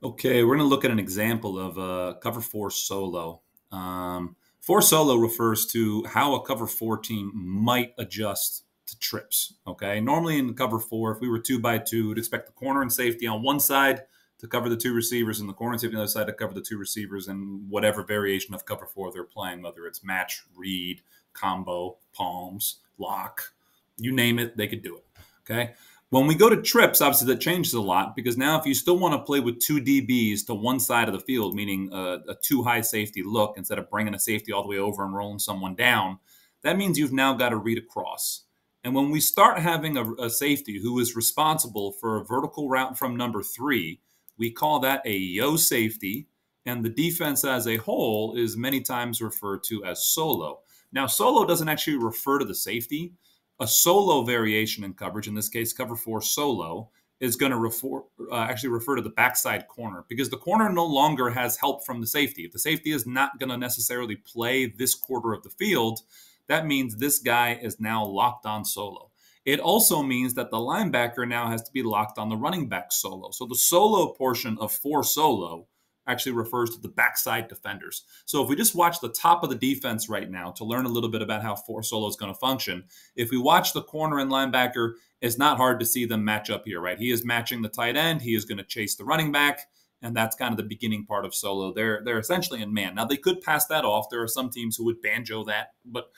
Okay, we're going to look at an example of cover four solo. Four solo refers to how a cover four team might adjust to trips. Okay, normally in cover four, if we were 2 by 2, we'd expect the corner and safety on one side to cover the two receivers, and the corner and safety on the other side to cover the two receivers, and whatever variation of cover four they're playing, whether it's match, read, combo, palms, lock, you name it, they could do it. Okay. When we go to trips, obviously that changes a lot because now if you still want to play with two DBs to one side of the field, meaning a too high safety look instead of bringing a safety all the way over and rolling someone down, that means you've now got to read across. And when we start having a safety who is responsible for a vertical route from number 3, we call that a yo safety. And the defense as a whole is many times referred to as solo. Now, solo doesn't actually refer to the safety. A solo variation in coverage, in this case, cover four solo, is going to actually refer to the backside corner because the corner no longer has help from the safety. If the safety is not going to necessarily play this quarter of the field, that means this guy is now locked on solo. It also means that the linebacker now has to be locked on the running back solo. So the solo portion of four solo actually refers to the backside defenders. So if we just watch the top of the defense right now to learn a little bit about how four solo is going to function, if we watch the corner and linebacker, it's not hard to see them match up here, right? He is matching the tight end. He is going to chase the running back. And that's kind of the beginning part of solo. They're essentially in man. Now, they could pass that off. There are some teams who would banjo that. But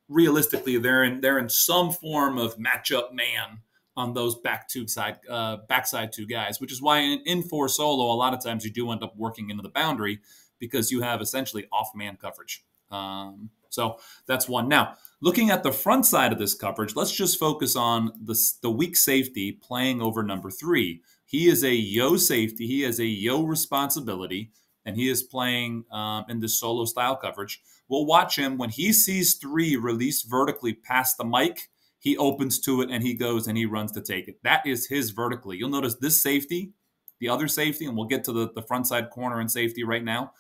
realistically, they're in some form of matchup man on those backside two guys, which is why in four solo, a lot of times you do end up working into the boundary because you have essentially off-man coverage. So that's one. Now, looking at the front side of this coverage, let's just focus on the weak safety playing over number 3. He is a yo safety. He has a yo responsibility, and he is playing in this solo style coverage. We'll watch him when he sees 3 released vertically past the mic. He opens to it and he goes and he runs to take it. That is his vertically. You'll notice this safety, the other safety, and we'll get to the front side corner and safety right now.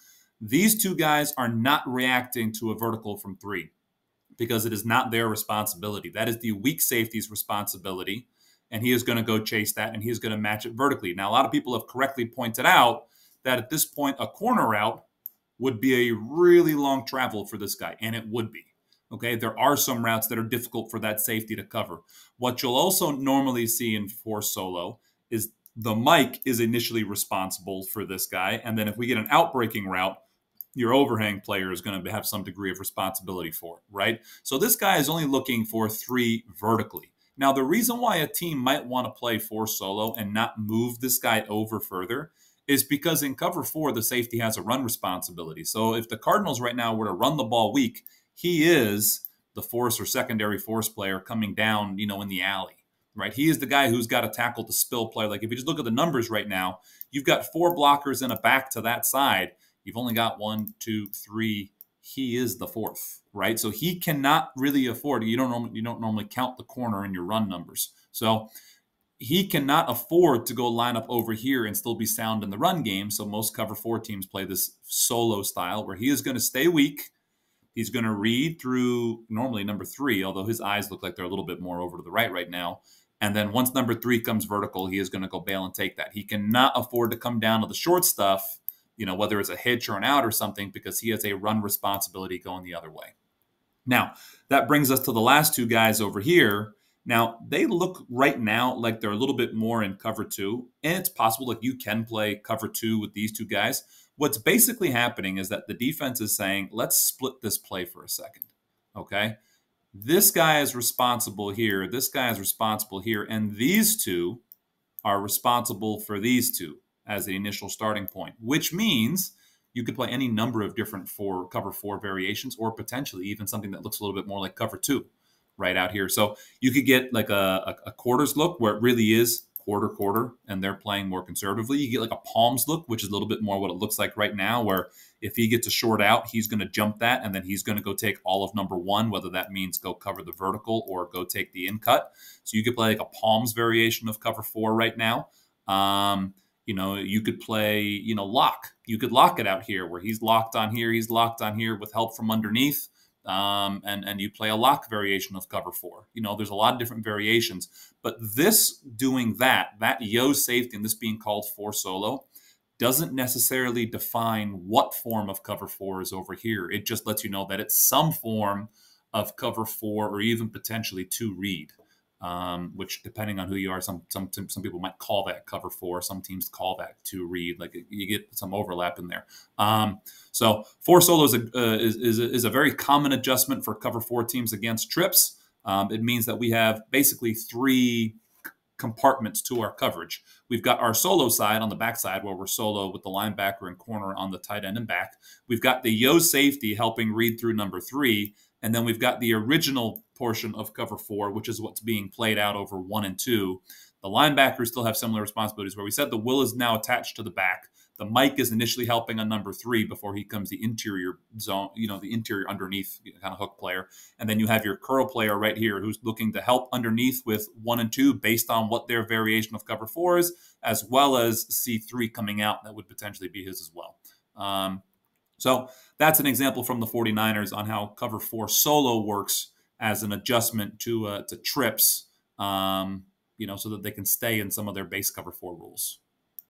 These two guys are not reacting to a vertical from 3 because it is not their responsibility. That is the weak safety's responsibility, and he is going to go chase that and he is going to match it vertically. Now, a lot of people have correctly pointed out that at this point, a corner route would be a really long travel for this guy, and it would be. Okay, there are some routes that are difficult for that safety to cover. What you'll also normally see in four solo is the mic is initially responsible for this guy. And then if we get an outbreaking route, your overhang player is going to have some degree of responsibility for it, right? So this guy is only looking for 3 vertically. Now, the reason why a team might want to play four solo and not move this guy over further is because in cover 4, the safety has a run responsibility. So if the Cardinals right now were to run the ball weak, he is the force or secondary force player coming down, in the alley, right? He is the guy who's got to tackle the spill play. Like if you just look at the numbers right now, you've got 4 blockers and a back to that side. You've only got 1, 2, 3. He is the 4th, right? So he cannot really afford. You don't normally count the corner in your run numbers. So he cannot afford to go line up over here and still be sound in the run game. So most cover 4 teams play this solo style where he is going to stay weak. He's going to read through normally number 3, although his eyes look like they're a little bit more over to the right now. And then once number 3 comes vertical, he is going to go bail and take that. He cannot afford to come down to the short stuff, whether it's a hitch or an out or something, because he has a run responsibility going the other way. Now, that brings us to the last 2 guys over here. Now, they look right now like they're a little bit more in cover 2, and it's possible that you can play cover 2 with these 2 guys. What's basically happening is that the defense is saying, let's split this play for a second, okay? This guy is responsible here. This guy is responsible here. And these 2 are responsible for these 2 as the initial starting point, which means you could play any number of different cover 4 variations or potentially even something that looks a little bit more like cover 2 right out here. So you could get like a quarters look where it really is quarter, and they're playing more conservatively. You get like a palms look, which is a little bit more what it looks like right now, where if he gets a short out, he's going to jump that, and then he's going to go take all of number 1, whether that means go cover the vertical or go take the in cut. So you could play like a palms variation of cover 4 right now. You could play, lock. You could lock it out here where he's locked on here. He's locked on here with help from underneath. And you play a lock variation of cover 4. There's a lot of different variations, but this doing that yo safety and this being called four solo, doesn't necessarily define what form of cover four is over here. It just lets you know that it's some form of cover four or even potentially two read, which depending on who you are, some people might call that cover four. Some teams call that two read. Like you get some overlap in there. So four solo is a very common adjustment for cover four teams against trips. It means that we have basically three compartments to our coverage. We've got our solo side on the back side where we're solo with the linebacker and corner on the tight end and back. We've got the yo safety helping read through number three. And then we've got the original portion of cover four, which is what's being played out over 1 and 2. The linebackers still have similar responsibilities where we said the will is now attached to the back. The Mike is initially helping on number 3 before he comes the interior zone, the interior underneath kind of hook player. And then you have your curl player right here who's looking to help underneath with 1 and 2 based on what their variation of cover 4 is, as well as C3 coming out that would potentially be his as well. So that's an example from the 49ers on how cover 4 solo works as an adjustment to trips, so that they can stay in some of their base cover 4 rules.